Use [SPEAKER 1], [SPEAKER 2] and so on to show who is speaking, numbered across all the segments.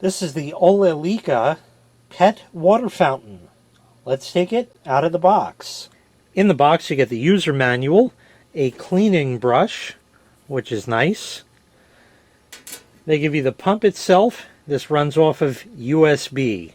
[SPEAKER 1] This is the Olelica pet water fountain. Let's take it out of the box. In the box you get the user manual, a cleaning brush, which is nice. They give you the pump itself. This runs off of USB.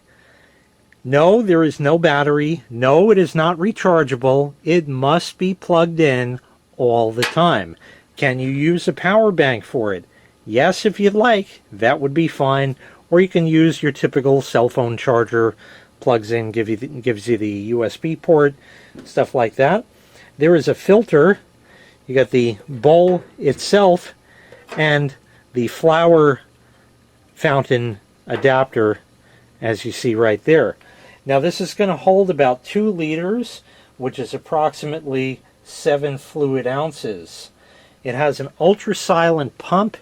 [SPEAKER 1] No, there is no battery. No, it is not rechargeable. It must be plugged in all the time. Can you use a power bank for it? Yes, if you'd like, that would be fine. Or you can use your typical cell phone charger, plugs in, gives you the USB port, stuff like that. There is a filter. You got the bowl itself and the flower fountain adapter, as you see right there. Now this is going to hold about 2 liters, which is approximately 7 fluid ounces. It has an ultra silent pump,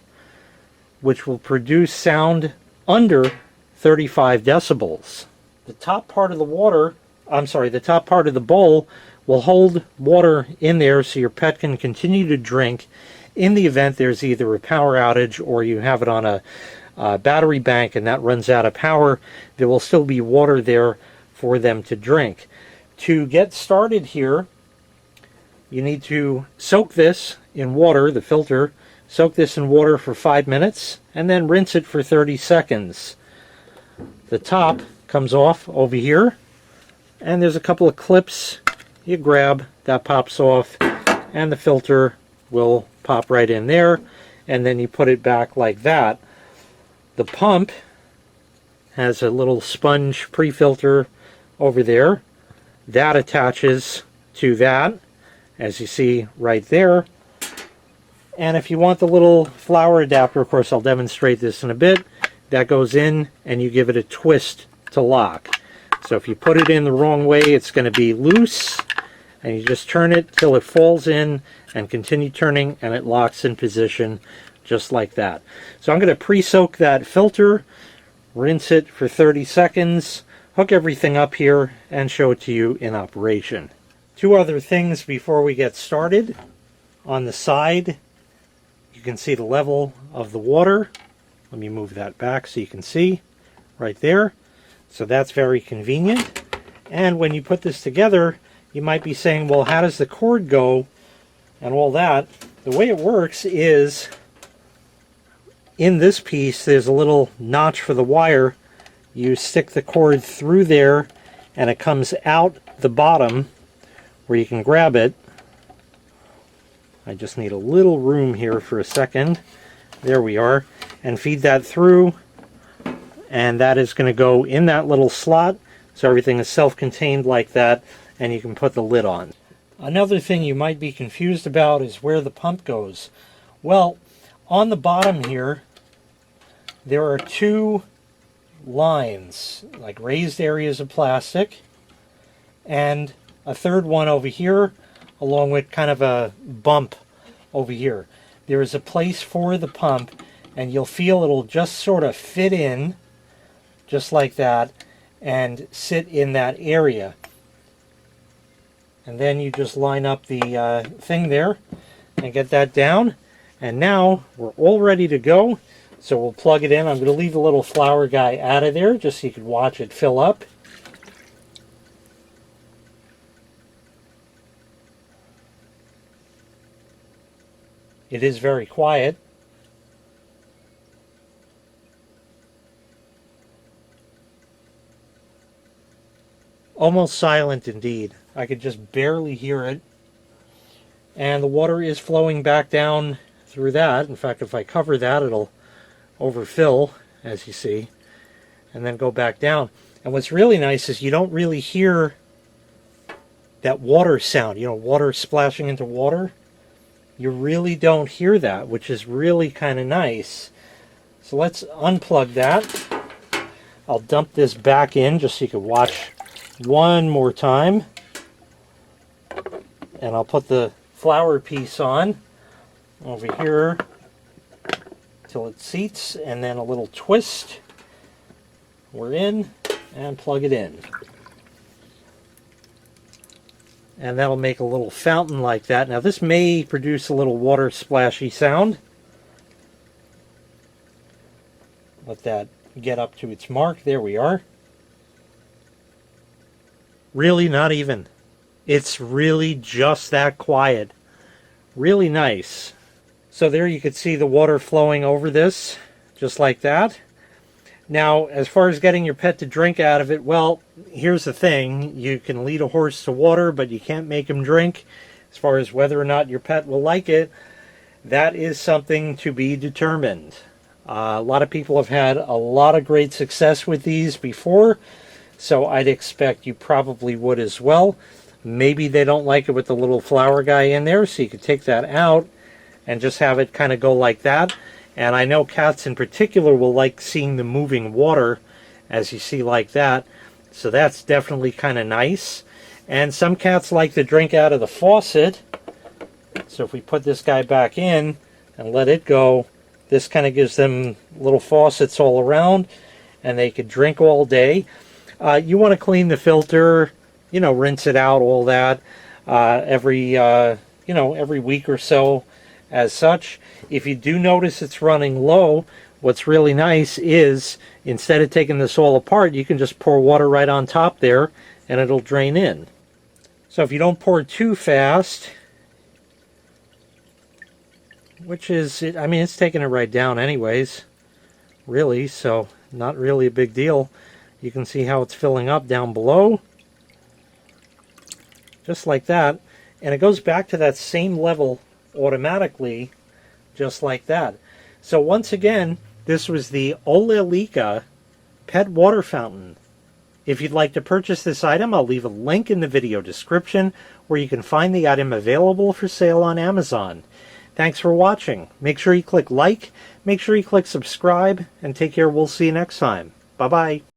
[SPEAKER 1] which will produce sound under 35 decibels. The top part of the the top part of the bowl will hold water in there so your pet can continue to drink in the event there's either a power outage or you have it on a battery bank and that runs out of power. There will still be water there for them to drink. To get started here, you need to soak this in water, the filter, soak this in water for 5 minutes and then rinse it for 30 seconds. The top comes off over here and there's a couple of clips you grab, that pops off and the filter will pop right in there, and then you put it back like that. The pump has a little sponge pre-filter over there that attaches to that, as you see right there. And if you want the little flower adapter, of course I'll demonstrate this in a bit, that goes in and you give it a twist to lock. So if you put it in the wrong way, it's going to be loose, and you just turn it till it falls in and continue turning and it locks in position just like that. So I'm going to pre-soak that filter, rinse it for 30 seconds, hook everything up here and show it to you in operation. 2 other things before we get started. On the side you can see the level of the water. Let me move that back so you can see right there. So that's very convenient. And when you put this together, you might be saying, well, how does the cord go and all that? The way it works is in this piece there's a little notch for the wire. You stick the cord through there and it comes out the bottom where you can grab it. I just need a little room here for a second. There we are. And feed that through, and that is going to go in that little slot, so everything is self-contained like that, and you can put the lid on. Another thing you might be confused about is where the pump goes. Well, on the bottom here there are 2 lines, like raised areas of plastic, and a third one over here along with kind of a bump over here. There is a place for the pump, and you'll feel it'll just sort of fit in just like that and sit in that area. And then you just line up the thing there and get that down, and now we're all ready to go. So we'll plug it in. I'm going to leave the little flower guy out of there just so you can watch it fill up. It is very quiet. Almost silent indeed. I could just barely hear it. And the water is flowing back down through that. In fact, if I cover that, it'll overfill, as you see, and then go back down. And what's really nice is you don't really hear that water sound, water splashing into water. You really don't hear that, which is really kind of nice. So let's unplug that. I'll dump this back in just so you can watch one more time. And I'll put the flower piece on over here till it seats, and then a little twist. We're in, and plug it in. And that'll make a little fountain like that. Now this may produce a little water splashy sound. Let that get up to its mark. There we are. Really not even. It's really just that quiet. Really nice. So there you could see the water flowing over this, just like that. Now, as far as getting your pet to drink out of it, well, here's the thing. You can lead a horse to water, but you can't make him drink. As far as whether or not your pet will like it, that is something to be determined. A lot of people have had a lot of great success with these before, so I'd expect you probably would as well. Maybe they don't like it with the little flower guy in there, so you could take that out and just have it kind of go like that. And I know cats in particular will like seeing the moving water, as you see like that. So that's definitely kind of nice. And some cats like to drink out of the faucet. So if we put this guy back in and let it go, this kind of gives them little faucets all around, and they could drink all day. You want to clean the filter, you know, rinse it out, all that, every week or so as such. If you do notice it's running low, what's really nice is instead of taking this all apart, you can just pour water right on top there and it'll drain in. So if you don't pour too fast, which is, I mean, it's taking it right down anyways, really, so not really a big deal. You can see how it's filling up down below, just like that, and it goes back to that same level automatically, just like that. So once again, this was the Olelica pet water fountain. If you'd like to purchase this item, I'll leave a link in the video description where you can find the item available for sale on Amazon. Thanks for watching. Make sure you click like, make sure you click subscribe, and take care. We'll see you next time. Bye-bye.